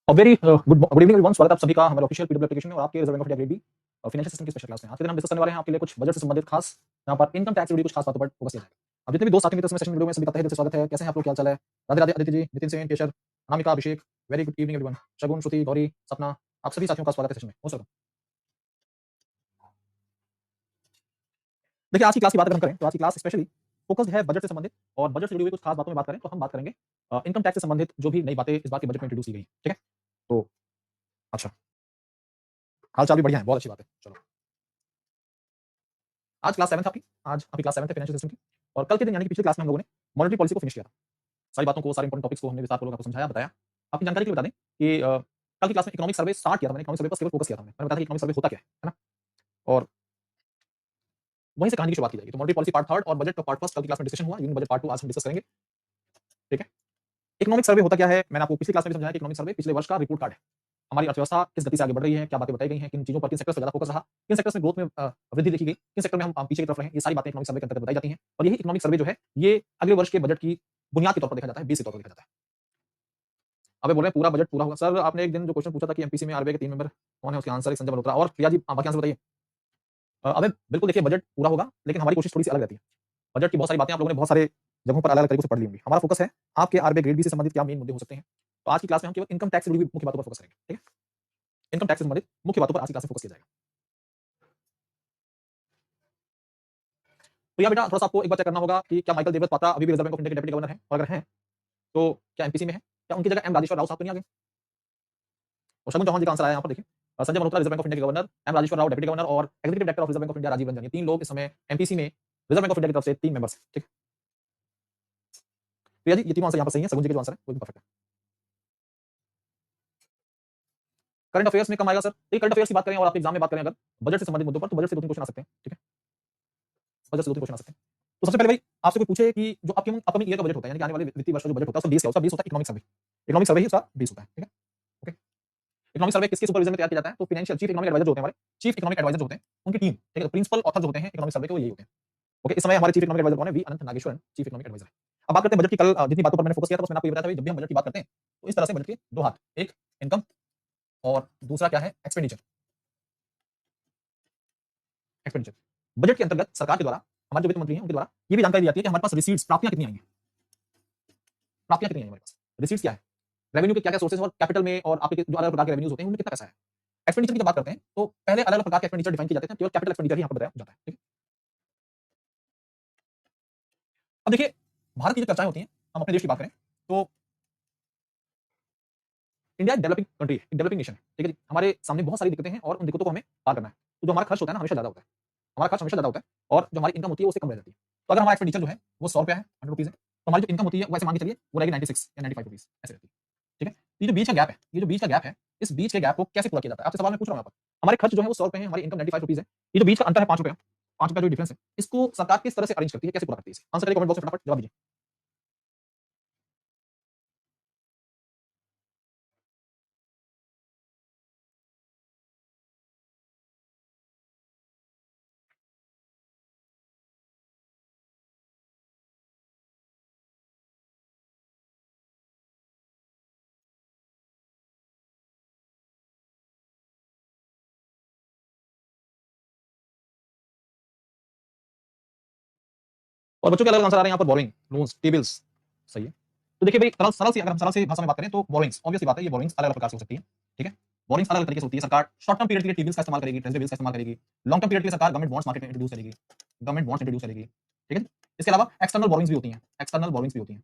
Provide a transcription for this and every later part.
Very good evening everyone. स्वागत है आप सभी का हमारे ऑफिशियल पीडब्ल्यू एप्लीकेशन में और आपके reserve Bank of India grade be financial system की स्पेशल क्लास में। आज के दिन हम डिस्कस करने वाले हैं आपके लिए कुछ बजट से संबंधित खास, यहाँ पर इनकम टैक्स से जुड़ी कुछ खास बातों पर फोकस किया जाएगा। अब जितने भी दोस्त साथी मित्र इसमें सेशन वीडियो में सभी का तहे दिल से स्वागत है। कैसे हैं आप लोग, क्या हाल चाल है? राधे राधे आदित्य जी, नितिन सेन, केशर, अनामिका, अभिषेक, वेरी गुड इवनिंग एवरीवन। शगुन, श्रुति, गौरी, सपना, आप सभी साथियों का स्वागत है सेशन में। Most welcome. देखिए, आज की क्लास की बात अगर हम करें तो आज की क्लास स्पेशली फोकस्ड है बजट से संबंधित, और बजट से जुड़ी हुई कुछ खास बातों में बात करें तो हम बात करेंगे इनकम टैक्स से संबंधित जो भी नई बातें इस बार के बजट में इंट्रोड्यूस की गई हैं। ठीक है, तो अच्छा, हाल चाल भी बढ़िया है, बहुत अच्छी बात है। चलो, आज क्लास 7 आपकी, आज आपकी क्लास 7 है फाइनेंशियल सिस्टम की, और कल के दिन यानी कि पिछली क्लास में हम लोगों ने मॉनेटरी पॉलिसी को फिनिश किया था। सारी बातों को, सारे इंपॉर्टेंट टॉपिक्स को हमने विस्तार पूर्वक आपको समझाया, बताया। आपकी जानकारी के लिए बता दें कि कल की क्लास में इकोनॉमिक सर्वे स्टार्ट किया था मैंने, इकोनॉमिक सर्वे पर केवल फोकस किया था। मैंने बताया था कि इकोनॉमिक सर्वे होता क्या है ना, और वहीं से कहानी की शुरुआत की जाएगी। तो मॉनेटरी पॉलिसी पार्ट थर्ड और बजट का पार्ट फर्स्ट कल की क्लास में डिस्कशन हुआ, यूनियन बजट पार्ट टू आज हम डिस्कस करेंगे। ठीक है, इकोनॉमिक सर्वे होता क्या है, मैंने आपको पिछली क्लास में भी समझाया कि इकोनॉमिक सर्वे पिछले वर्ष का रिपोर्ट कार्ड है। हमारी अर्थव्यवस्था किस गति से आगे बढ़ रही है, क्या बातें बताई गई हैं, किन चीजों पर, किन सेक्टर्स पर ज्यादा फोकस रहा, किन सेक्टर्स में ग्रोथ में वृद्धि देखी गई, किन सेक्टर में हम पीछे की तरफ रहे, ये सारी बातें इकोनॉमिक सर्वे के अंतर्गत बताई जाती हैं। और यही इकोनॉमिक सर्वे जो है, ये अगले वर्ष के बजट की बुनियाद के तौर पर देखा जाता है, बेस के तौर पर देखा जाता है। अबे बोल रहे हैं पूरा बजट पूरा होगा सर। आपने एक दिन जो क्वेश्चन पूछा था कि एमपीसी में आरबीआई के 3 मेंबर कौन है, उसका आंसर है संजय मल्होत्रा। और प्रिया जी, बाकी आंसर बताइए। अबे बिल्कुल, देखिए बजट पूरा होगा, लेकिन हमारी कोशिश थोड़ी सी अलग रहती है। बजट की बहुत सारी बातें आप लोगों ने बहुत सारे जगहों पर अलग-अलग तरीकों से पढ़ ली होंगी। हमारा फोकस है आपके आरबीआई ग्रेड बी से संबंधित क्या मेन मुद्दे हो सकते हैं। तो आज की क्लास में हम केवल इनकम टैक्स से जुड़ी हुई मुख्य बातों पर फोकस करेंगे। ठीक है, इनकम टैक्स से संबंधित मुख्य बातों पर आज की क्लास में फोकस किया जाएगा। तो या बेटा, थोड़ा सा आपको एक बार चेक करना होगा कि क्या माइकल देवव्रत पात्रा अभी भी रिजर्व बैंक ऑफ इंडिया के डेप्यूटी गवर्नर हैं, और अगर हैं तो क्या एमपीसी में है, क्या उनकी जगह एम राजेश्वर राव साहब तो नहीं आ गए? और शगुन चौहान जी का आंसर आया यहाँ पर, देखिए Sanjay Malhotra Reserve Bank of India के governor, M Rajeshwar Rao deputy governor और executive director of Reserve Bank of India Rajiv Ranjan, ये 3 लोग इस समय एमपीसी में रिजर्व बैंक ऑफ इंडिया की तरफ से 3 मेंबर्स हैं। ठीक, प्रिया जी ये तीनों आंसर यहाँ पर सही है, शगुन जी के जो आंसर है वो भी परफेक्ट है। करंट अफेयर्स में कम आएगा सर, ये करंट अफेयर्स की बात करें और आपके एग्जाम में बात करें अगर बजट से संबंधित मुद्दों पर, तो बजट से 2-3 क्वेश्चन आ सकते हैं। ठीक है, बजट से 2-3 क्वेश्चन आ सकते हैं। तो सबसे पहले भाई आपसे कोई पूछे कि जो आपके अपकमिंग ईयर का बजट होता है, यानी कि आने वाले वित्तीय वर्ष का जो बजट होता है, उसका बेस क्या होता है? उसका बेस होता है इकोनॉमिक सर्वे। इकोनॉमिक सर्वे ही उसका बेस होता है। ठीक है, ओके। इकोनॉमिक सर्वे किसके सुपरविजन में तैयार किया जाता है? तो फाइनेंशियल चीफ इकोनॉमिक एडवाइजर जो होते हैं हमारे, चीफ इकोनॉमिक एडवाइजर जो होते हैं, उनकी टीम। ठीक है, तो प्रिंसिपल ऑथर जो होते हैं इकोनॉमिक सर्वे के, वो यही होते हैं। ओके, इस समय हमारे चीफ इकोनॉमिक एडवाइजर कौन है? V Anantha Nageswaran, chief economic adviser है। अब बात करते हैं बजट की। कल जितनी बातों पर मैंने फोकस किया था, उसमें आपको ये बताया था भाई, जब भी हम बजट की बात करते हैं तो इस तरह से बजट के दो हाथ, एक इनकम और दूसरा क्या है? एक्सपेंडिचर। एक्सपेंडिचर बजट के अंतर्गत सरकार के द्वारा, हमारे जो वित्त मंत्री हैं उनके द्वारा ये भी जानकारी दी जाती है कि हमारे पास रिसीट्स, प्राप्तियां कितनी आई हैं। प्राप्तियां कितनी आई हमारे पास, रिसीट्स क्या है, रेवेन्यू के क्या-क्या सोर्सेज और कैपिटल में और आपके जो अलग-अलग प्रकार के रेवेन्यूज होते हैं उनमें कितना पैसा है। एक्सपेंडिचर की जब बात करते हैं तो पहले अलग-अलग प्रकार के एक्सपेंडिचर डिफाइन किए जाते हैं, केवल कैपिटल एक्सपेंडिचर ही यहाँ पर बताया जाता है। ठीक है, अब देखिए भारत की जो चर्चाएं होती हैं, हम अपने देश की बात करें तो इंडिया एक डेवलपिंग कंट्री है, एक डेवलपिंग नेशन है। ठीक है जी, हमारे सामने बहुत सारी दिक्कतें हैं और उन दिक्कतों को हमें पार करना है। तो जो हमारा खर्च होता है ना, हमेशा ज्यादा होता है। हमारा खर्च हमेशा ज्यादा होता है और जो हमारी इनकम होती है वो उससे कम रह जाती है। तो अगर हमारा एक्सपेंडिचर जो है वो 100 रुपया है, 100 रुपीज है, तो हमारी जो इनकम होती है वो ऐसे मान के चलिए वो रहेगी 96 या 95 रुपीज ऐसे रहती है। ठीक है, तो ये जो बीच का गैप है, ये जो बीच का गैप है, इस बीच के गैप को कैसे पूरा किया जाता है? आपसे सवाल मैं पूछ रहा हूँ यहाँ पर। हमारे खर्च जो है वो 100 रुपए है, हमारी इनकम 95 रुपीज है, ये जो बीच का अंतर है 5 रुपया, 5 रुपया जो डिफरेंस है, इसको सरकार किस तरह से अरेंज करती है, कैसे पूरा करती है इसे? आंसर करिए कमेंट बॉक्स में, फटाफट जवाब दीजिए। और बच्चों के अलग आंसर आ रहे हैं यहाँ पर, बोरिंग, लोन्स, टेबल्स। सही है। तो देखिए भाई, सरल सरल सी, अगर हम सरल सी भाषा में बात करें तो बोरिंग्स, ऑब्वियस सी बात है, ये बोरिंग्स अलग अलग प्रकार से हो सकती है। ठीक है, बोरिंग्स अलग अलग तरीके से होती है। सरकार शॉर्ट टर्म पीरियड के लिए टी-बिल्स का इस्तेमाल करेगी, ट्रेजरी बिल्स का इस्तेमाल करेगी। लॉन्ग टर्म पीरियड के लिए सरकार गवर्नमेंट बॉन्ड्स मार्केट में इंट्रोड्यूस करेगी, गवर्नमेंट बॉन्ड्स इंट्रोड्यूस करेगी। ठीक है, इसके अलावा एक्सटर्नल बोरिंग्स भी होती हैं, एक्सटर्नल बोरिंग्स भी होती हैं।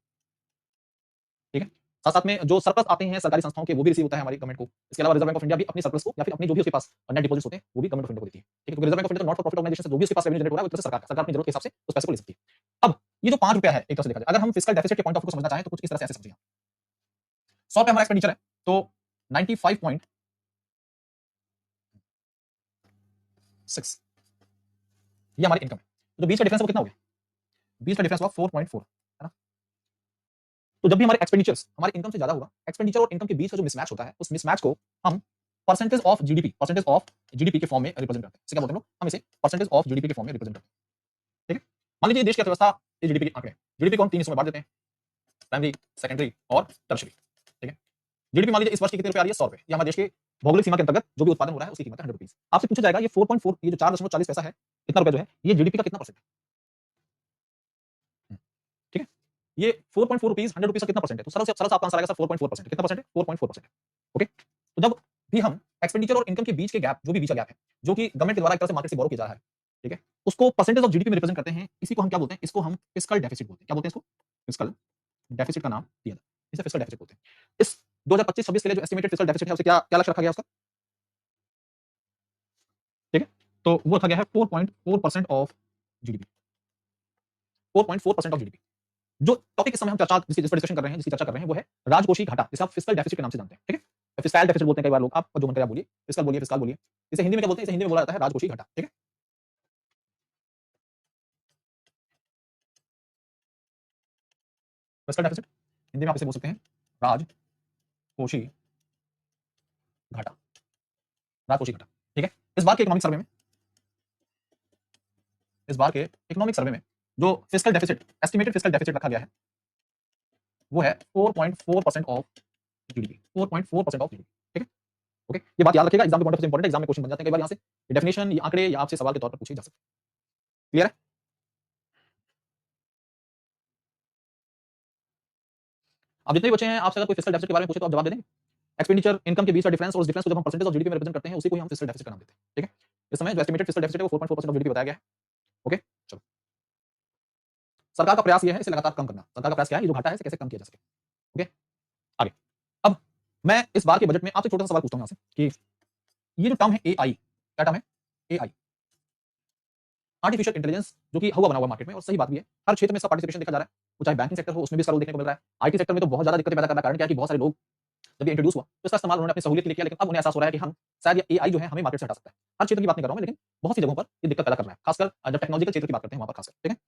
ठीक है, साथ साथ में जो सरप्लस आते हैं सरकारी संस्थाओं के, वो भी रिसीव होता है हमारी गवर्नमेंट को। इसके अलावा रिजर्व बैंक ऑफ इंडिया भी अपनी सरप्लस को या फिर अपने जो भी उसके पास नेट डिपॉजिट्स होते हैं वो भी गवर्नमेंट ऑफ इंडिया को देती है। ठीक है, क्योंकि रिजर्व बैंक ऑफ इंडिया तो नॉट फॉर प्रॉफिट ऑर्गेनाइजेशन है, जो भी उसके पास रेवेन्यू जनरेट हो रहा है वो एक तरह से सरकार अपनी जरूरत के हिसाब से उस पैसे को ले सकती है। अब ये जो 5 रुपया है, एक तरह से देखा जाए, अगर हम फिस्कल डेफिसिट के पॉइंट ऑफ व्यू को समझना चाहें तो कुछ इस तरह से ऐसे समझिए। 100 पे हमारा एक्सपेंडिचर है, तो 95.6 ये हमारी इनकम है। तो जो बीच का डिफरेंस है वो कितना हो गया? बीच का डिफरेंस हुआ 4.4, है ना? तो जब भी हमारे एक्सपेंडिचर्स हमारे इनकम से ज्यादा होगा, एक्सपेंडिचर और इनकम के बीच का जो मिसमैच होता है, उस मिसमैच को हम परसेंटेज ऑफ जीडीपी के फॉर्म में रिप्रेजेंट करते हैं। इसे क्या बोलते हैं हम लोग? हम इसे परसेंटेज ऑफ जीडीपी के फॉर्म में रिप्रेजेंट करते हैं। ठीक है, मान लीजिए देश की अर्थव्यवस्था, ये जीडीपी के आंकड़े, जीडीपी को हम 3 हिस्सों में बांट देते हैं, प्राइमरी, सेकेंडरी और टर्शियरी। ठीक है, जीडीपी मान लीजिए इस वर्ष की कितने रुपए आ रही है, 100 रुपए। ये हमारे देश के भौगोलिक सीमा के अंतर्गत जो भी उत्पादन हो रहा है उसकी कीमत है 100 रुपीज। आपसे पूछा जाएगा ये 4.4 ये जो 4.40 पैसा है, कितना रुपए जो है ये जीडीपी का कितना परसेंट है? ठीक है, ये 4.4 रुपीज 100 रुपीज का कितना परसेंट है? तो सरल से आपका आंसर आएगा सर 4.4%। कितना परसेंट है? 4.4%। ओके, तो जब भी हम एक्सपेंडिचर और इनकम के बीच के गैप, जो भी बीच का गैप है, जो कि गवर्नमेंट के द्वारा एक तरह से मार्केट से बोरो किया जा रहा है, ठीक है, उसको परसेंटेज ऑफ जीडीपी में रिप्रेजेंट करते हैं। इसी को हम क्या बोलते हैं? इसको हम फिस्कल डेफिसिट बोलते हैं। क्या बोलते हैं इसको? फिस्कल डेफिसिट का नाम दिया था, इसे फिस्कल डेफिसिट बोलते हैं। इस 2025-26 के लिए जो एस्टिमेटेड फिस्कल डेफिसिट है उसे क्या क्या लक्ष्य रखा गया उसका? ठीक है, तो वो रखा गया है 4.4% ऑफ जीडीपी। 4.4% of GDP. जो टॉपिक इस समय हम चर्चा जिस पर डिस्कशन कर रहे हैं, जिसकी चर्चा कर रहे हैं, वो है राजकोषीय घाटा, जिसे आप फिस्कल डेफिसिट के नाम से जानते हैं। ठीक है, फिस्कल डेफिसिट बोलते हैं कई बार लोग, आप जो मन करे आप बोलिए, फिस्कल बोलिए, फिस्कल बोलिए। इसे हिंदी में क्या बोलते हैं? इसे हिंदी में बोला जाता है राजकोषीय घाटा। ठीक है, फिस्कल डेफिसिट हिंदी में आप इसे बोल सकते हैं राजकोषीय घाटा। राजकोषीय घाटा। ठीक है, इस बार के इकोनॉमिक सर्वे में, इस बार के इकोनॉमिक सर्वे में जो fiscal deficit, estimated fiscal deficit रखा गया है, वो है 4.4% ऑफ जीडीपी। 4.4% of GDP. ठीक है, ओके, ये बात याद रखिएगा, एग्जाम के पॉइंट ऑफ इंपॉर्टेंट है, एग्जाम में क्वेश्चन बन जाते हैं कई बार यहाँ से, डेफिनेशन, ये आंकड़े या आपसे सवाल के तौर पर पूछे जा सकते हैं। क्लियर है? अब जितने भी बच्चे हैं, आपसे अगर कोई फिस्कल डेफिसिट के बारे में पूछे तो आप जवाब दे देंगे? एक्सपेंडिचर इनकम के बीच का डिफरेंस, और उस डिफरेंस को जब हम परसेंटेज ऑफ जीडीपी में रिप्रेजेंट करते हैं, उसी को ही हम फिस्कल डेफिसिट का नाम देते हैं। ठीक है, इस समय जो एस्टिमेटेड फिस्कल डेफिसिट है वो 4.4% ऑफ जीडीपी बताया गया है। ओके, चलो, सरकार का प्रयास ये है इसे लगातार कम करना। सरकार का प्रयास क्या है? ये जो घाटा है इसे कैसे कम किया जा सके। ओके, आगे। अब मैं इस बार के बजट में आपसे छोटा सा सवाल पूछता हूं यहाँ से कि ये जो टर्म है एआई, क्या टर्म है? एआई, आर्टिफिशियल इंटेलिजेंस, जो कि हवा बना हुआ मार्केट में, और सही बात भी है, हर क्षेत्र में इसका पार्टिसिपेशन देखा जा रहा है। वो चाहे बैंकिंग सेक्टर हो, उसमें भी इसका रोल देखने को मिल रहा है। आईटी सेक्टर में तो बहुत ज्यादा दिक्कतें पैदा कर रहा है। कारण क्या है कि बहुत सारे लोग जब ये इंट्रोड्यूस हुआ तो इसका इस्तेमाल उन्होंने अपनी सहूलियत के लिए किया, लेकिन अब उन्हें एहसास हो रहा है कि हम शायद ये एआई जो है हमें मार्केट से हटा सकता है। हर क्षेत्र की बात नहीं कर रहा हूं मैं, लेकिन बहुत सी जगहों पर ये दिक्कत पैदा कर रहा है, खासकर जब टेक्नोलॉजिकल क्षेत्र की बात करते हैं वहां पर खासकर। ठीक है,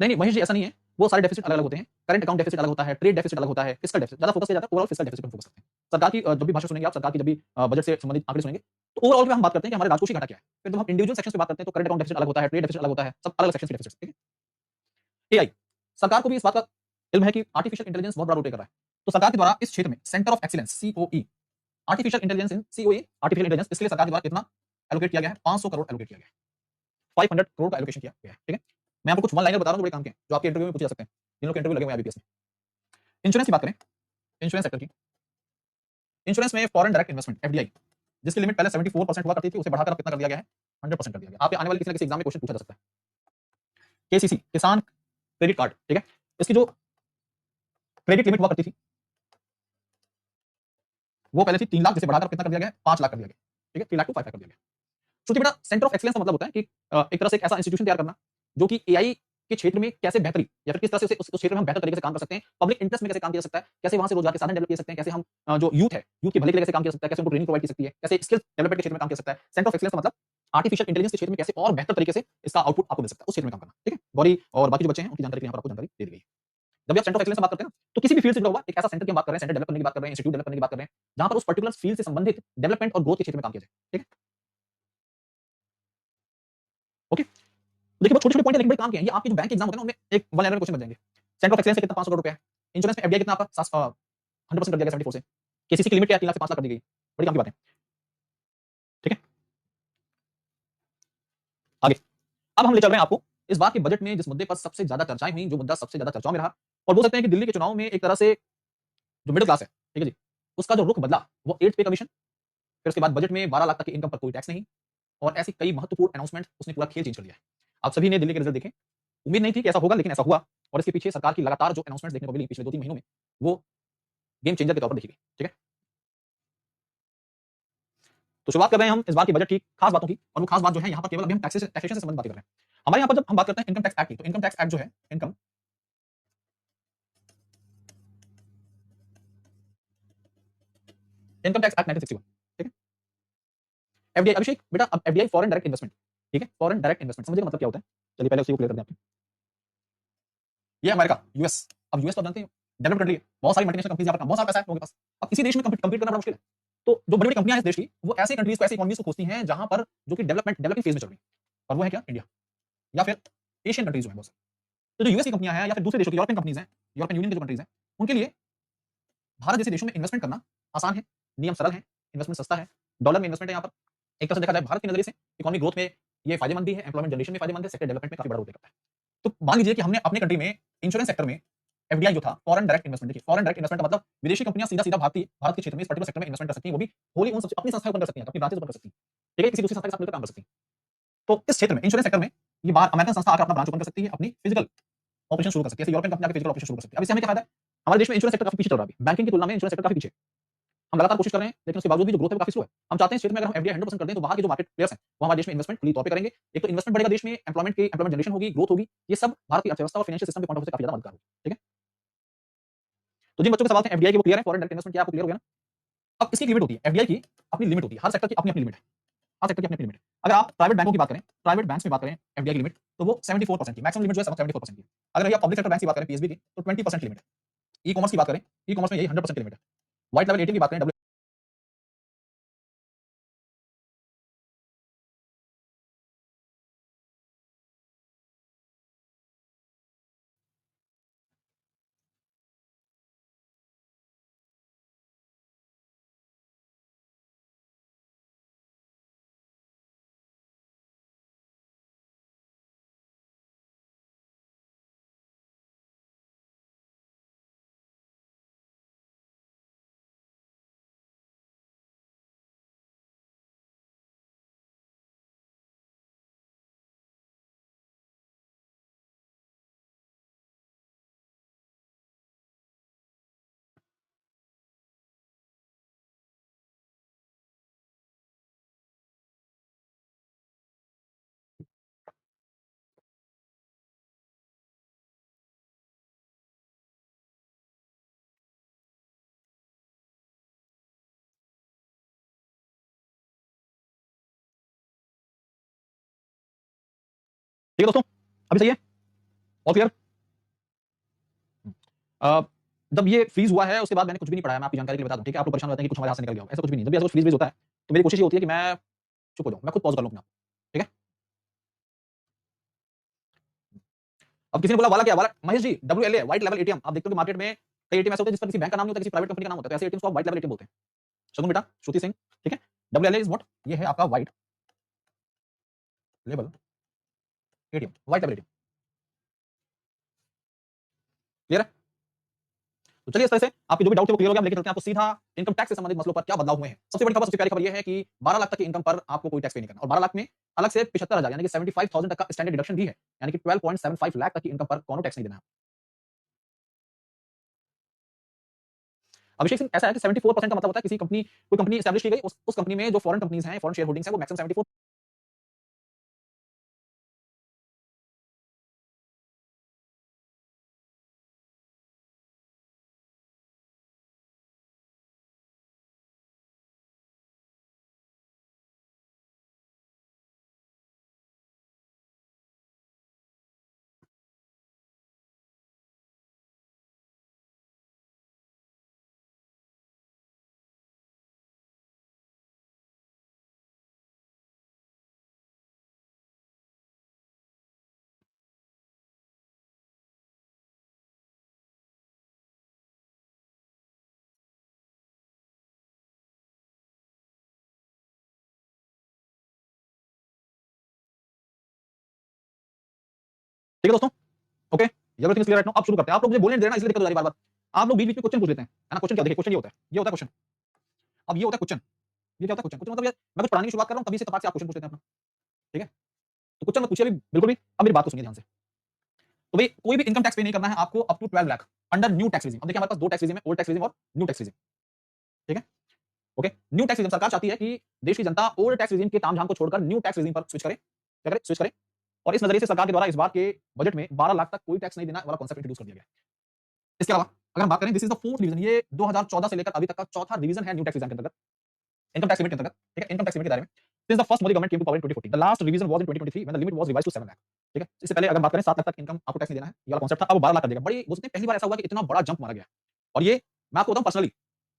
नहीं नहीं महेश जी, ऐसा नहीं है, वो सारे डेफिसिट अलग अलग होते हैं। करंट अकाउंट डेफिसिट अलग होता है, ट्रेड डेफिसिट अलग होता है, फिस्कल डेफिसिट ज्यादा फोकस किया जाता है। ओवरऑल फिस्कल डेफिसिट पर फोकस करते हैं। सरकार की जब भी भाषण सुनेंगे आप, सरकार की जब भी बजट से संबंधित आंकड़े सुनेंगे, तो ओवरऑल में हम बात करते हैं कि हमारे राजकोषीय घाटा क्या है। फिर जब हम इंडिविजुअल सेक्शन पे बात करते हैं तो करंट अकाउंट डेफिसिट अलग होता है, ट्रेड डेफिसिट अलग होता है, सब अलग सेक्शन के डेफिसिट। ठीक है, एआई, सरकार को भी इस बात का इल्म है कि आर्टिफिशियल इंटेलिजेंस बहुत बड़ा रोल प्ले कर रहा है। तो सरकार के द्वारा इस क्षेत्र में centre of excellence, COE, artificial intelligence in COE, artificial intelligence, इसके लिए सरकार के द्वारा कितना एलोकेट किया गया है? 500 करोड़ एलोकेट किया गया है। 500 करोड़ का एलोकेशन किया गया है। ठीक है, मैं आपको कुछ वन लाइनर बता रहा हूं जो बड़े काम के हैं, जो आपके इंटरव्यू में पूछे जा सकते हैं, जिन लोग के इंटरव्यू लगे हुए हैं आईबीपीएस में। इंश्योरेंस की बात करें, इंश्योरेंस सेक्टर की, इंश्योरेंस में फॉरेन डायरेक्ट इन्वेस्टमेंट, एफडीआई, जिसकी लिमिट पहले 74% हुआ करती थी, उसे बढ़ाकर अब कितना कर दिया गया है? 100% कर दिया गया। आपके आने वाले किसी ना किसी एग्जाम में क्वेश्चन पूछा जा सकता है। केसीसी, किसान क्रेडिट कार्ड, ठीक है, इसकी जो क्रेडिट लिमिट हुआ करती थी वो पहले थी 3 लाख, जिसे बढ़ाकर कितना कर दिया गया है? 5 लाख कर दिया गया। ठीक है, 3 लाख टू 5 लाख कर दिया गया। सोचिए बेटा, सेंटर ऑफ एक्सीलेंस का मतलब होता है कि एक तरह से एक ऐसा इंस्टीट्यूशन तैयार करना जो कि एआई के क्षेत्र में कैसे बेहतरी, या फिर किस तरह से उस क्षेत्र में हम बेहतर तरीके से काम कर सकते हैं, पब्लिक इंटरेस्ट में कैसे काम किया जा सकता है, कैसे वहां से रोजगार के साधन डेवलप किए जा सकते हैं, कैसे हम जो यूथ है, यूथ के भले के लिए कैसे काम किया जा सकता है, कैसे उनको ट्रेनिंग प्रोवाइड की सकती है, कैसे स्किल्स डेवलपमेंट के क्षेत्र में काम किया जा सकता है। सेंटर ऑफ एक्सीलेंस का मतलब आर्टिफिशियल इंटेलिजेंस के क्षेत्र में कैसे और बेहतर तरीके से इसका आउटपुट आपको मिल सकता है, उस क्षेत्र में काम करना। ठीक है, गौरी और बाकी जो बच्चे हैं उनकी जानकारी के लिए यहाँ पर आपको जानकारी दे दी गई है। जब भी आप सेंटर ऑफ एक्सीलेंस की बात करते हैं ना, तो किसी भी फील्ड से जुड़ा हुआ एक ऐसा सेंटर की हम बात कर रहे हैं, सेंटर डेवलप करने की बात कर रहे हैं, इंस्टीट्यूट डेवलप करने की बात कर रहे हैं, जहां पर उस पर्टिकुलर फील्ड से संबंधित डेवलपमेंट और ग्रोथ के क्षेत्र में काम किया जाए। ठीक है, ओके, देखिए बहुत छोटे-छोटे पॉइंट है लेकिन बड़े काम के हैं। ये आपके जो बैंक के एग्जाम होते हैं ना उनमें एक वन लाइनर क्वेश्चन बन जाएंगे। सेंटर ऑफ एक्सीलेंस से कितना? 500 करोड़ रुपए है। इंश्योरेंस में एफडीआई कितना आपका? 100% कर दिया गया 74 से। केसीसी की लिमिट क्या है? 3 लाख से 5 लाख कर दी गई। बड़ी काम की बात है। ठीक है, आगे। अब हम ले चल रहे हैं आपको इस बार के बजट में जिस मुद्दे पर सबसे ज्यादा चर्चाएं हुई, जो मुद्दा सबसे ज्यादा चर्चाओं में रहा, और बोल सकते हैं कि दिल्ली के चुनाव में एक तरह से जो मिडिल क्लास है, ठीक है जी, उसका जो रुख बदला, वो 8 पे कमीशन, फिर उसके बाद बजट में 12 लाख तक की इनकम पर कोई टैक्स नहीं, और ऐसी कई महत्वपूर्ण अनाउंसमेंट, उसने पूरा खेल चेंज कर दिया है। आप सभी ने दिल्ली के रिजल्ट देखे, उम्मीद नहीं थी कि ऐसा होगा, लेकिन ऐसा हुआ, और इसके पीछे सरकार की लगातार जो अनाउंसमेंट देखने को मिली पिछले 2-3 महीनों में, वो गेम चेंजर के तौर पर देखी गई। ठीक है, तो शुरुआत कर रहे हैं हम इस बार की बजट की खास बातों की, और वो खास बात जो है यहाँ पर केवल अभी हम टैक्सेशन से संबंधित बातें कर रहे हैं। हमारे यहाँ पर जब हम बात करते हैं इनकम टैक्स एक्ट की, तो इनकम टैक्स एक्ट जो है, इनकम टैक्स एक्ट 1961, ठीक है, एफडीआई, अभिषेक बेटा, अब एफडीआई फॉरेन डायरेक्ट इन्वेस्टमेंट, ठीक है, फॉरेन डायरेक्ट इन्वेस्टमेंट समझिए मतलब क्या होता है। चलिए पहले उसी को क्लियर कर दें आपको। ये अमेरिका, यूएस, अब यूएस तो आप जानते हैं डेवलप्ड कंट्री है, बहुत सारी मल्टीनेशनल कंपनीज यहाँ पर, बहुत सारा पैसा है लोगों के पास। अब इसी देश में compete करना बड़ा मुश्किल है। तो जो बड़ी बड़ी कंपनियां हैं इस देश की, वो ऐसे कंट्रीज को, ऐसी इकोनॉमीज को खोजती हैं जहां पर जो कि डेवलपिंग फेज में चल रही है, और वो है क्या? इंडिया, या फिर एशियन कंट्रीज जो है बहुत सारी। तो जो यूएस की कंपनियां हैं या फिर दूसरे देशों की यूरोपियन कंपनीज हैं, यूरोपियन यूनियन की जो कंट्रीज हैं, उनके लिए भारत जैसे देशों में इन्वेस्टमेंट करना आसान है, नियम सरल है, इन्वेस्टमेंट सस्ता है, डॉलर में इन्वेस्टमेंट है यहाँ पर। एक तरह से देखा जाए भारत के नजरिए से इकोनॉमिक ग्रोथ में ये फायदेमंद भी है, एम्प्लॉयमेंट जनरेशन में फायदेमंद है, सेक्टर डेवलपमेंट में काफी बड़ा रोल प्ले करता है। तो मान लीजिए कि हमने अपने कंट्री में इंश्योरेंस सेक्टर में एफडीआई जो था, फॉरेन डायरेक्ट इन्वेस्टमेंट, देखिए फॉरेन डायरेक्ट इन्वेस्टमेंट का मतलब विदेशी कंपनियां सीधा सीधा भारत के क्षेत्र में इस पर्टिकुलर सेक्टर में इन्वेस्टमेंट कर सकती हैं, वो भी होली ओन अपनी संस्थाएं ओपन कर सकती हैं, अपनी ब्रांचेस ओपन कर सकती हैं, ठीक है, किसी दूसरी संस्था के साथ मिलकर काम कर सकती हैं। तो इस क्षेत्र में इंश्योरेंस सेक्टर में ये बाहर अमेरिकन संस्था आकर अपना ब्रांच ओपन कर सकती है, अपनी फिजिकल ऑपरेशन शुरू कर सकती है, यूरोपियन कंपनी आकर फिजिकल ऑपरेशन शुरू कर सकती है। अब इससे हमें क्या फायदा है? हमारे देश में इंश्योरेंस सेक्टर काफी पीछे चल रहा है, अभी बैंकिंग की तुलना में इंश्योरेंस सेक्टर काफी पीछे। हम लगातार कोशिश कर रहे हैं, लेकिन उसके बावजूद भी जो ग्रोथ है वो काफी स्लो है। हम चाहते हैं इस क्षेत्र में अगर हम एफडीआई 100% कर दें तो बाहर के जो मार्केट प्लेयर्स हैं वो हमारे देश में इन्वेस्टमेंट खुली तौर पे करेंगे। एक तो इन्वेस्टमेंट बढ़ेगा देश में, एम्प्लॉयमेंट जनरेशन होगी, ग्रोथ होगी, ये सब भारत की अर्थव्यवस्था और फाइनेंशियल सिस्टम के पॉइंट ऑफ व्यू से काफी ज्यादा मददगार होगी। ठीक है, तो जिन बच्चों के सवाल थे एफडीआई के वो क्लियर है, फॉरेन डायरेक्ट इन्वेस्टमेंट क्या आपको क्लियर हो गया ना? अब इसकी लिमिट होती है, एफडीआई की अपनी लिमिट होती है, हर सेक्टर की अपनी अपनी लिमिट है, हर सेक्टर की अपनी अपनी लिमिट है। अगर आप प्राइवेट बैंकों की बात करें, प्राइवेट बैंक्स में बात करें एफडीआई की लिमिट, तो वो 74% की मैक्सिमम लिमिट जो है 74% की। अगर भैया पब्लिक सेक्टर बैंक की बात करें पीएसबी की, तो 20% लिमिट है। ई कॉमर्स की बात करें, ई कॉमर्स में यही 100% की लिमिट है। व्हाइट लेवल एटीएम की बात करें, ठीक है दोस्तों, अभी सही है, ऑल क्लियर। अ, जब ये फ्रीज हुआ है उसके बाद मैंने कुछ भी नहीं पढ़ाया, मैं आपकी जानकारी के लिए बता दूं, ठीक है, आप लोग परेशान हो जाते हैं कि कुछ हमारे हाथ से निकल गया हो, ऐसा कुछ भी नहीं। जब भी ऐसा कुछ फ्रीज होता है तो मेरी कोशिश ये होती है कि मैं चुप हो जाऊं, मैं खुद पॉज कर लूं अपने आप, ठीक है। अब किसी ने बोला वाला क्या वाला, Mahesh ji डब्ल्यूएलए white level ATM, आप देखते हो कि मार्केट में कई एटीएम ऐसे होते हैं जिस पर किसी बैंक का नाम नहीं होता, किसी प्राइवेट कंपनी का नाम होता है, तो ऐसे एटीएम को आप व्हाइट लेवल एटीएम बोलते हैं। शगुन बेटा, श्रुति सिंह, ठीक है, डब्ल्यूएलए इज व्हाट, ये है आपका white level ATM, white level ATM, clear है। तो चलिए इस तरह से आपके जो भी डाउट थे वो क्लियर हो गया। हम लेके चलते हैं आपको सीधा इनकम टैक्स से संबंधित मसलों पर क्या बदलाव हुए हैं। सबसे बड़ी खबर, सबसे प्यारी खबर ये है कि 12 लाख तक की इनकम पर आपको कोई टैक्स पे नहीं करना, और 12 लाख में अलग से 75,000 यानी कि 75,000 तक का स्टैंडर्ड डिडक्शन भी है, यानी कि 12.75 लाख तक की इनकम पर कोनो टैक्स नहीं देना है। अभिषेक सिंह, ऐसा है कि 74% का मतलब होता है किसी कंपनी, कोई कंपनी एस्टैब्लिश की गई, उस कंपनी में जो फॉरेन कंपनीज हैं, फॉरेन शेयर होल्डिंग्स हैं, वो मैक्सिमम 74। ठीक है दोस्तों, okay, everything is clear right now. अब शुरू करते हैं। आप लोग मुझे बोलने देना इसलिए दिक्कत हो जा रही है बार-बार। आप लोग बीच-बीच में क्वेश्चन पूछ लेते हैं, है ना? क्वेश्चन क्या, देखिए क्वेश्चन ये होता है, ये होता है क्वेश्चन। अब ये होता है क्वेश्चन, ये क्या होता है क्वेश्चन? क्वेश्चन मतलब ये मैं कुछ पढ़ाने की शुरुआत कर रहा हूँ तभी से तपाक से आप क्वेश्चन पूछ लेते हैं अपना, ठीक है? तो क्वेश्चन मत पूछिए अभी बिल्कुल भी। अब मेरी बात को सुनिए ध्यान से। तो भाई कोई भी इनकम टैक्स पे नहीं करना है आपको up to 12 lakh under new tax regime. अब देखिए हमारे पास दो टैक्स रेजिम है, ओल्ड टैक्स रेजिम और न्यू टैक्स रेजिम, ठीक है? ओके, न्यू टैक्स रेजिम सरकार चाहती है कि देश की जनता ओल्ड टैक्स रेजिम के तामझाम को छोड़कर न्यू टैक्स रेजिम पर स्विच करे, क्या करे? स्विच करे। और इस नजरिए से सरकार के द्वारा इस बार के बजट में 12 लाख तक कोई टैक्स नहीं देना वाला कांसेप्ट इंट्रोड्यूस कर दिया गया है। इसके अलावा अगर हम बात करें, this is the fourth revision, ये 2014 से लेकर अभी तक का चौथा रिवीजन है न्यू टैक्स रेजिम के अंतर्गत, इनकम टैक्स लिमिट के अंतर्गत, ठीक है? इनकम टैक्स लिमिट के दायरे में। Since the first Modi government came to power in 2014, the last revision was in 2023 when the limit was revised to 7 lakh, ठीक है? इससे पहले अगर बात करें 7 लाख तक इनकम आपको टैक्स नहीं देना है, ये वाला कांसेप्ट था, अब 12 लाख कर देगा। बड़ी बोल सकते हैं पहली बार ऐसा हुआ कि इतना बड़ा जंप मारा गया। और ये मैं आपको बताऊं पर्सनली,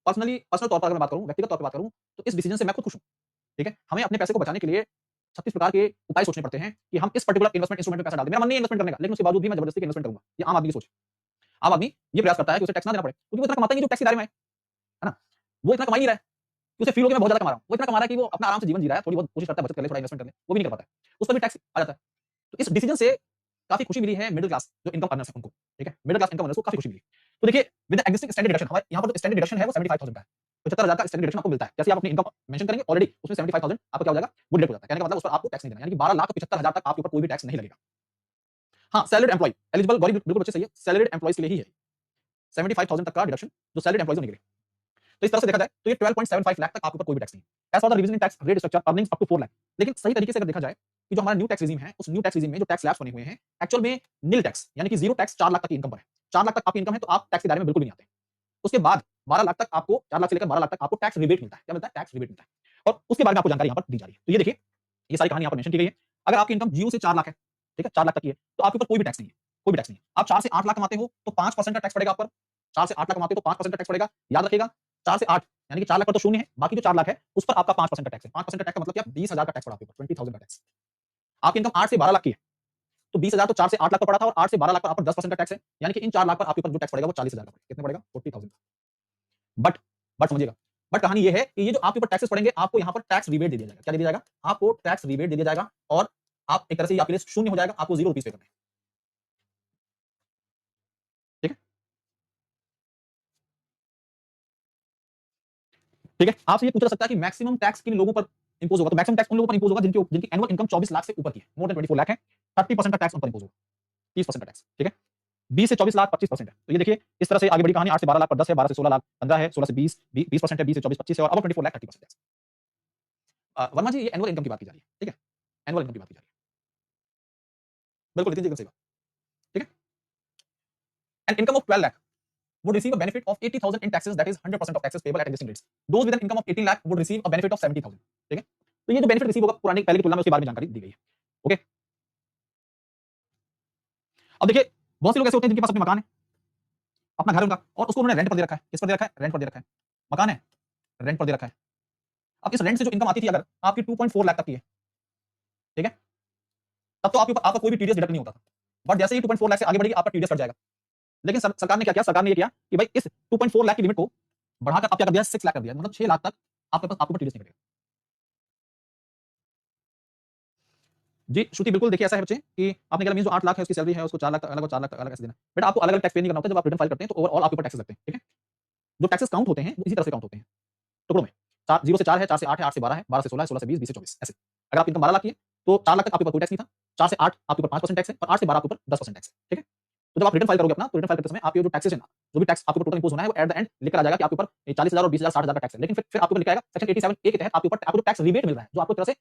पर्सनल तौर पर अगर मैं बात करूं, व्यक्तिगत तौर पर बात करूं, तो इस डिसीजन से मैं खुद खुश हूं, ठीक है? हमें अपने पैसे को बचाने के लिए 36 प्रकार के उपाय सोचने पड़ते हैं कि हम इस पर्टिकुलर इन्वेस्टमेंट इंस्ट्रूमेंट में पैसा डाल दें। मेरा मन नहीं है इन्वेस्टमेंट करने का, लेकिन उसके बावजूद भी मैं जबरदस्ती इन्वेस्टमेंट करूंगा। ये आम आदमी की सोच है। आम आदमी ये प्रयास करता है कि उसे टैक्स ना देना पड़े, क्योंकि वो इतना कमाता ही नहीं जो टैक्स के दायरे में है ना? वो इतना कमा ही नहीं रहा है कि उसे फील हो कि मैं बहुत ज्यादा कमा रहा हूँ। वो इतना कमा रहा है कि वो अपना आराम से जीवन जी रहा है, थोड़ी बहुत कोशिश करता है बचत कर ले, थोड़ा इन्वेस्टमेंट कर ले, वो भी नहीं कर पाता है। उस पर भी टैक्स आ जाता है। तो इस डिसीजन से काफी खुशी मिली है मिडिल क्लास जो इनकम अर्नर्स है उनको, ठीक है? मिडिल क्लास इनकम अर्नर्स को काफी खुशी मिली। तो देखिए with the existing standard deduction, हमारे यहाँ पर जो स्टैंडर्ड डिडक्शन है वो 75,000 का है। 75,000 का स्टैंडर्ड डिडक्शन आपको मिलता है। जैसे आप अपनी इनकम मेंशन करेंगे ऑलरेडी उसमें 75,000 आपका क्या हो जाएगा, वो डिडक्ट हो जाता है। कहने का मतलब उस पर आपको टैक्स नहीं देना, यानी कि 12,75,000 तक आपके ऊपर कोई भी टैक्स नहीं लगेगा। हाँ, सैलरीड एम्प्लॉय एलिजिबल, गौरी बिल्कुल बच्चे सही है, सैलरीड एम्प्लॉयज के लिए ही है 75,000 तक का डिडक्शन जो सैलरीड एम्प्लॉयज होने के लिए। तो इस तरह से देखा जाए तो ये 12.75 लाख तक आपके ऊपर कोई भी टैक्स नहीं है। As for the revision in tax rate structure earnings up to 4 lakh. लेकिन सही तरीके से अगर देखा जाए कि जो हमारा न्यू टैक्स रिजीम है, उस न्यू टैक्स रिजीम में जो टैक्स स्लैब्स बने हुए हैं, एक्चुअल में नील टैक्स यानी कि जीरो टैक्स 4 लाख तक की इनकम पर है। 4 लाख तक आपकी इनकम है तो आप टैक्स के दायरे में बिल्कुल भी नहीं आते। उसके बाद 12 लाख तक आपको, 4 लाख से लेकर 12 लाख तक आपको टैक्स रिबेट मिलता है। क्या मिलता है? टैक्स रिबेट मिलता है। और उसके बारे में आपको जानकारी यहाँ पर दी जा रही है। तो ये देखिए, ये सारी कहानी यहाँ पर मेंशन की गई है। अगर आपकी इनकम 0 से 4 लाख है, ठीक है, 4 लाख तक की है, तो आपके ऊपर कोई भी टैक्स नहीं है, कोई भी टैक्स नहीं है। आप 4 से 8 लाख कमाते हो तो 5% का टैक्स पड़ेगा आप पर। 4 से 8 लाख कमाते हो तो 5% का टैक्स पड़ेगा। याद रखिएगा, 4 से 8 यानी कि 4 लाख पर तो शून्य है, बाकी जो 4 लाख है उस पर आपका 5% का टैक्स है। 5% का टैक्स का मतलब क्या? 20,000 का टैक्स पड़ा आपके ऊपर, 20,000 का टैक्स। आपकी इनकम 8 से 12 लाख की है, तो 20,000 तो 4 से 8 लाख पर पड़ा था और 8 से 12 लाख पर आप पर 10% का टैक्स है, यानी कि इन 4 लाख पर आपके ऊपर जो टैक्स पड़ेगा वो 40,000 का पड़ेगा। कितने पड़ेगा? 40,000 का। बट बट समझिएगा, बट कहानी ये है कि ये जो आपके ऊपर टैक्सेस पड़ेंगे, आपको यहाँ पर टैक्स रिबेट दे दिया जाएगा। क्या दे दिया जाएगा? आपको टैक्स रिबेट दे दिया जाएगा और आप एक तरह से ये आपके लिए शून्य हो जाएगा, आपको 0 रुपीस पे करना है। ठीक है? ठीक है? आपसे ये पूछा जा सकता है कि मैक्सिमम टैक्स किन लोगों पर इंपोज होगा? तो मैक्सिमम टैक्स उन लोगों पर इंपोज होगा जिनकी एनुअल इनकम 24 लाख से ऊपर की है, मोर देन 24 लाख है। 30% का टैक्स उन पर इंपोज होगा, 30% का टैक्स। ठीक है? 20 से 24 लाख 25% है। तो ये देखिए इस तरह से आगे बड़ी कहानी। 8 से 12 लाख पर 10 है, 12 से 16 लाख 15 है, 16 से 20 20% है, 20 से 24 25 है और अब 24 लाख 30% टैक्स। वर्मा जी ये एनुअल इनकम की बात की जा रही है। ठीक है? एनुअल इनकम की बात की जा रही है। बिल्कुल नितिन जी एकदम सही बात। ठीक है? An income of 12 lakh would receive a benefit of 80,000 in taxes, that is 100% of taxes payable at existing rates. Those with an income of 18 lakh would receive a benefit of 70,000. ठीक है? तो ये जो बेनिफिट रिसीव होगा पुराने पहले की तुलना में उसके बारे में जानकारी दी गई है। ओके? अब देखिए बहुत से लोग ऐसे होते हैं जिनके पास अपने मकान है, अपना घर है उनका और उसको उन्होंने रेंट पर दे रखा है। किस पर दे रखा है? रेंट पर दे रखा है। मकान है, रेंट पर दे रखा है। अब इस रेंट से जो इनकम आती थी अगर आपकी 2.4 लाख तक की है, ठीक है? तब तो आपके ऊपर आपका कोई भी टीडीएस डिडक्ट नहीं होता था। बट जैसे ही 2.4 लाख से आगे बढ़ेगी आपका टीडीएस कट जाएगा। लेकिन सरकार ने क्या किया? सरकार ने ये किया कि भाई इस 2.4 लाख की लिमिट को बढ़ाकर अब क्या कर दिया? 6 लाख कर दिया। मतलब 6 लाख तक आपके पास आपके ऊपर टीडीएस नहीं कटेगा। जी, श्रुति बिल्कुल देखिए ऐसा है बच्चे कि आपने कहा मीन जो 8 लाख है उसकी सैलरी है उसको 4 लाख अलग और 4 लाख अलग कैसे देना? बेटा आपको अलग-अलग टैक्स पे नहीं करना होता है। जब आप रिटर्न फाइल करते हैं तो ओवरऑल आपके ऊपर टैक्सेस लगते हैं, ठीक है? जो टैक्सेस काउंट होते हैं वो इसी तरह से काउंट होते हैं, टुकड़ों में। 4 0 से 4 है, 4 से 8 है, 8 से 12 है, 12 से 16 है, 16 से 20, 20 से 24 ऐसे। अगर आपकी इनकम 12 लाख की है तो 4 लाख तक आपके ऊपर कोई टैक्स नहीं था। 4 से 8 आपके ऊपर 5% टैक्स है और 8 से 12 आपके ऊपर 10% टैक्स है, ठीक है? तो जब आप रिटर्न फाइल करोगे अपना तो रिटर्न फाइल करते समय आपके जो टैक्सेस है ना, जो भी टैक्स आपके ऊपर टोटल इंपोज होना है वो एट द एंड लिखकर आ जाएगा कि आपके ऊपर 40,000 और 20,000 60,000 का टैक्स है। लेकिन फिर आपके ऊपर लिखा आएगा सेक्शन 87 ए के तहत आपके ऊपर आपको जो टैक्स रिबेट मिल रहा है, जो आपको एक तरह से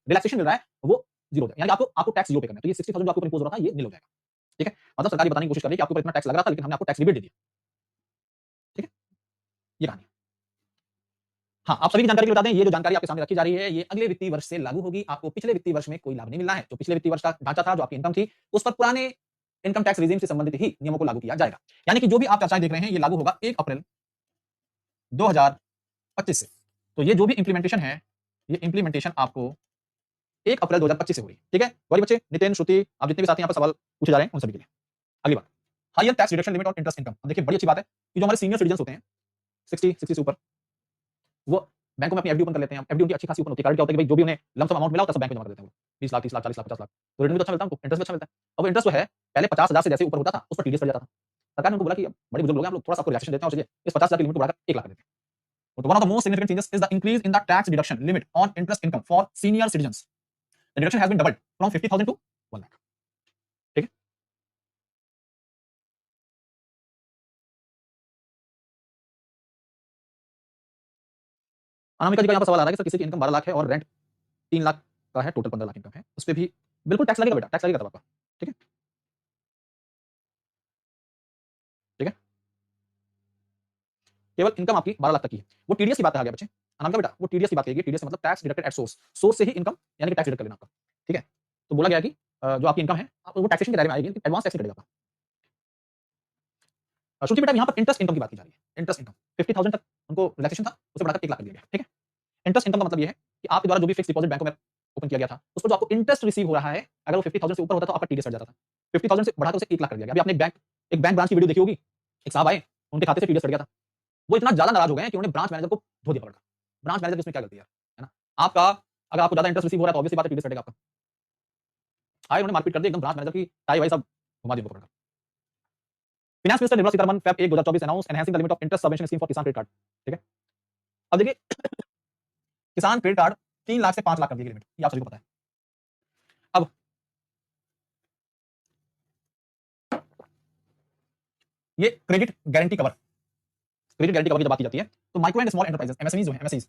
रिलैक्सेशन मिल रहा है वो 0 हो जाएगा। यानी कि आपको टैक्स 0 पे करना है। तो ये 60,000 जो आपके ऊपर इंपोज हो रहा था ये नील हो जाएगा, ठीक है? मतलब सरकार ये बताने की कोशिश कर रही है कि आपके ऊपर इतना टैक्स लग रहा था लेकिन हमने आपको टैक्स रिबेट दे दिया, ठीक है? ये कहानी है। हाँ, आप सभी की जानकारी के लिए बता दें, ये जो जानकारी आपके सामने रखी जा रही है, ये अगले वित्तीय वर्ष से लागू होगी। आपको पिछले वित्तीय वर्ष में कोई लाभ नहीं मिलना है। जो पिछले वित्तीय वर्ष का ढांचा था, जो आपकी इनकम थी, उस पर पुराने इनकम टैक्स रेजिम से संबंधित ही नियमों को लागू किया जाएगा। यानी कि जो भी आप चर्चाएं देख रहे हैं, ये लागू होगा 1 अप्रैल 2025 से। तो ये जो भी इंप्लीमेंटेशन है, ये इंप्लीमेंटेशन आपको 1 अप्रैल 2025 से हो रही है, ठीक है? गौरी बच्चे, नितिन, श्रुति, आप जितने भी साथी यहाँ पर सवाल पूछे जा रहे हैं, उन सभी के लिए। अगली बात, higher tax reduction limit on interest income. अब देखिए बड़ी अच्छी बात है कि जो हमारे सीनियर सिटीजन होते हैं, 60 से ऊपर, वो बैंकों में अपनी एफडी ओपन कर लेते हैं। एफडी उनकी अच्छी खासी ओपन होती है। कारण क्या होता है कि भाई जो भी उन्हें लमसम अमाउंट मिला होता है सब बैंक में जमा कर देते हैं वो। 20 लाख, 30 लाख, 40 लाख, 50 लाख। तो रिटर्न भी तो अच्छा मिलता है उनको, इंटरेस्ट भी अच्छा मिलता है। अब वो इंटरेस्ट जो है पहले 50,000 से जैसे ऊपर होता था उस पर टीडीएस कट जाता था। सरकार ने उनको बोला कि अब बड़े बुजुर्ग लोग हैं, आप लोग थोड़ा सा आपको रिलैक्सेशन देते हैं और चलिए इस 50,000 की लिमिट को बढ़ाकर 1 लाख कर देते हैं। तो one of the most significant changes is the increase in the tax deduction limit on interest income for senior citizens. The deduction has been doubled from 50,000 to 1 lakh. ठीक है? अनामिका जी का यहाँ पर सवाल आ रहा है कि सर किसी की इनकम 12 लाख है और रेंट 3 लाख का है, टोटल 15 लाख इनकम है। उस पे भी बिल्कुल टैक्स लगेगा बेटा, टैक्स लगेगा तब आपका। ठीक है? ठीक है? केवल इनकम आपकी 12 लाख तक की है। वो टीडीएस की बात कहा गया बच्चे। अनामिका बेटा वो टीडीएस की बात कही गई। टीडीएस का मतलब tax deducted at source. Source से ही इनकम यानी कि टैक्स डिडक्ट कर लेना आपका। ठीक है? तो बोला गया कि जो आपकी इनकम है वो टैक्सेशन के दायरे में आएगी, लेकिन एडवांस टैक्स नहीं कटेगा आपका। श्रुति बेटा यहाँ पर इंटरेस्ट इनकम की बात की जा रही है। इंटरेस्ट इनकम 50,000 तक उनको रिलैक्सेशन था, उसे बढ़ाकर 1 लाख कर दिया गया। ठीक है? इंटरेस्ट इनकम का मतलब ये है कि आपके द्वारा जो भी फिक्स डिपॉजिट बैंकों में ओपन किया गया था, उस पर जो आपको इंटरेस्ट रिसीव हो रहा है, अगर वो 50,000 से ऊपर होता तो आपका टीडीएस हट जाता था। 50,000 से बढ़ाकर उसे 1 लाख कर दिया गया। अभी आपने एक बैंक ब्रांच की वीडियो देखी होगी, एक साहब आए, उनके खाते से टीडीएस कट गया था। वो इतना ज्यादा नाराज हो गए कि उन्होंने ब्रांच मैनेजर को धो दिया पकड़कर। ब्रांच मैनेजर की उसमें क्या गलती है ना? आपका अगर आपको ज्यादा इंटरेस्ट रिसीव हो रहा है तो ऑब्वियसली बात है टीडीएस कटेगा आपका। आए उन्होंने मारपीट कर दी एकदम, ब्रांच मैनेजर की टाई वाई सब घुमा दी उनको पकड़कर। Finance minister Nirmala Sitharaman Feb 1 2024 announce enhancing the limit of interest subvention scheme for किसान क्रेडिट कार्ड। ठीक है, अब देखिए किसान क्रेडिट कार्ड 3 लाख से 5 लाख कर दी गई लिमिट, ये आप सभी को पता है। अब ये credit guarantee cover, credit guarantee cover की जब बात की जाती है तो micro and small enterprises MSME जो है, एमएसएमई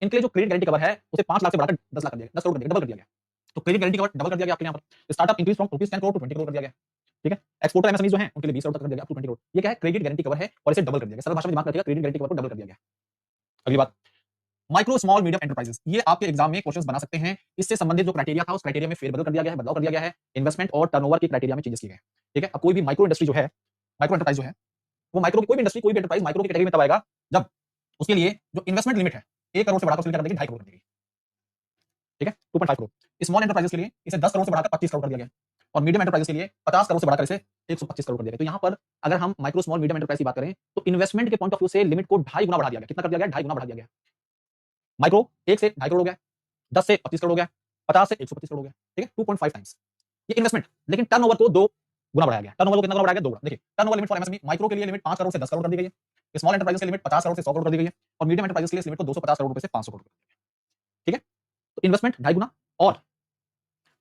इनके लिए जो क्रेडिट गारंटी कवर है उसे 5 लाख से बढ़ाकर 10 लाख कर दिया गया, 10 करोड़ कर दिया, डबल कर दिया गया। तो क्रेडिट गारंटी कवर डबल कर दिया गया आपके यहाँ पर। Startup increase from ₹10 crore to 20 crore कर दिया गया। ठीक है, एक्सपोर्टर एमएसएमई जो है उनके लिए 20 करोड़ तक कर दिया गया, अप टू 20 करोड़। ये क्या है, क्रेडिट गारंटी कवर है और इसे डबल कर दिया गया। सरल भाषा में दिमाग में रखिएगा, क्रेडिट गारंटी कवर को डबल कर दिया गया। अगली बात, माइक्रो स्मॉल मीडियम एंटरप्राइजेस, ये आपके एग्जाम में क्वेश्चंस बना सकते हैं। इससे संबंधित जो क्राइटेरिया था उस क्राइटेरिया में फेरबदल कर दिया गया है, बदलाव कर दिया गया है। इन्वेस्टमेंट और टर्नओवर के क्राइटेरिया में चेंजेस किए गए हैं। ठीक है, अब कोई भी माइक्रो इंडस्ट्री जो है, माइक्रो एंटरप्राइज जो है, वो माइक्रो की कोई भी इंडस्ट्री, कोई भी एंटरप्राइज माइक्रो की कैटेगरी में तब आएगा जब उसके लिए जो इन्वेस्टमेंट लिमिट है 1 करोड़ से बढ़ाकर उसके लिए कर देंगे 2.5 करोड़ कर देंगे। ठीक है, 2.5 करोड़। स्मॉल एंटरप्राइजेस के लिए इसे 10 करोड़ से बढ़ाकर 25 करोड़ कर दिया गया और मीडियम एंटरप्राइजेस के लिए 50 करोड़ से बढ़ाकर इसे 125 करोड़ कर दिया गया। तो यहाँ पर अगर हम माइक्रो स्मॉल मीडियम एंटरप्राइज की बात करें तो इन्वेस्टमेंट के पॉइंट ऑफ व्यू से लिमिट को 2.5 गुना बढ़ा दिया गया। कितना कर दिया गया? 2.5 गुना बढ़ा दिया गया। माइक्रो 1 से 2.5 करोड़ हो गया, 10 से 25 करोड़ हो गया, 50 से 125 करोड़ हो गया। ठीक है, 2.5 टाइम्स ये इन्वेस्टमेंट। लेकिन टर्नओवर को 2 गुना बढ़ाया गया। टर्नओवर को कितना गुना बढ़ाया गया? 2 गुना। देखिए, turnover limit for MSME, micro के लिए लिमिट 5 करोड़ से 10 करोड़ कर दी गई है। स्मॉल एंटरप्राइजेस की लिमिट 50 करोड़ से 100 करोड़ कर दी गई है और मीडियम एंटरप्राइजेस के लिए इस लिमिट को 250 करोड़ रुपए से 500 करोड़ कर दिया गया। ठीक है, तो इन्वेस्टमेंट 2.5 गुना और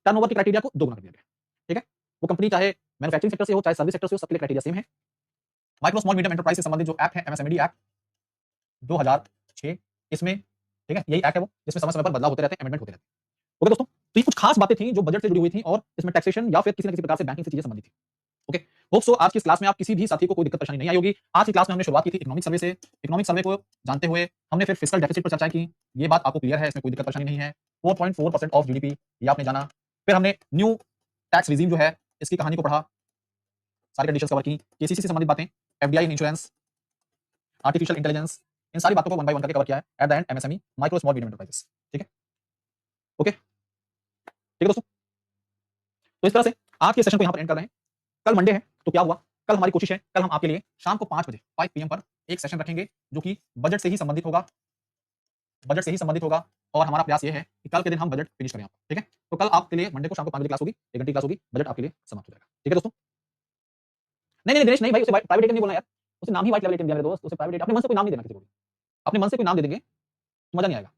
टर्नओवर के क्राइटेरिया को 2 गुना कर दिया गया। ठीक है, वो कंपनी चाहे मैन्युफैक्चरिंग सेक्टर से हो, चाहे सर्विस सेक्टर से हो, सबके लिए क्राइटेरिया सेम है। माइक्रो स्मॉल मीडियम एंटरप्राइज से संबंधित जो एक्ट है, एमएसएमई एक्ट 2006, इसमें ठीक है यही एक्ट है वो, जिसमें समय समय पर बदलाव होते रहते हैं, अमेंडमेंट होते रहते हैं। ओके दोस्तों, तो ये कुछ खास बातें थी जो बजट से जुड़ी हुई थी और इसमें टैक्सेशन या फिर किसी न किसी प्रकार से बैंकिंग से चीजें संबंधित थी। ओके, होप सो आज की इस क्लास में आप किसी भी साथी को कोई दिक्कत परेशानी नहीं आई होगी। आज की क्लास में हमने शुरुआत की थी इकोनॉमिक सर्वे से। इकोनॉमिक सर्वे को जानते हुए हमने फिर फिस्कल डेफिसिट पर चर्चा की। ये बात आपको क्लियर है, इसमें कोई दिक्कत परेशानी नहीं है। 4.4% ऑफ जीडीपी, ये आपने जाना। फिर हमने न्यू टैक्स रिजीम जो है इसकी कहानी को पढ़ा, सारी कंडीशंस कवर की, केसीसी से संबंधित बातें, FDI in insurance, artificial intelligence, इन सारी बातों को 1 बाय 1 करके कवर किया है। At the end MSME, micro small medium enterprises. ठीक है, ओके, ठीक है दोस्तों, तो इस तरह से आज के सेशन को यहां पर एंड कर रहे हैं। कल मंडे है तो क्या हुआ, कल हमारी कोशिश है, कल हम आपके लिए शाम को 5 बजे 5 पीएम पर एक सेशन रखेंगे जो कि बजट से ही संबंधित होगा, बजट से ही संबंधित होगा। और हमारा प्रयास ये है कि कल के दिन हम बजट फिनिश करें आपका। ठीक है, तो कल आपके लिए मंडे को शाम को 5 बजे क्लास होगी, 1 घंटे की क्लास होगी, बजट आपके लिए समाप्त हो जाएगा। ठीक है दोस्तों, नहीं नहीं दिनेश नहीं भाई, उसे प्राइवेट एटीएम नहीं बोलना यार, उसे नाम ही व्हाइट लेवल एटीएम दिया मेरे दोस्त, उसे प्राइवेट, अपने मन से कोई नाम नहीं देना किसी को भी। अपने मन से कोई नाम दे देंगे तो मजा नहीं आएगा।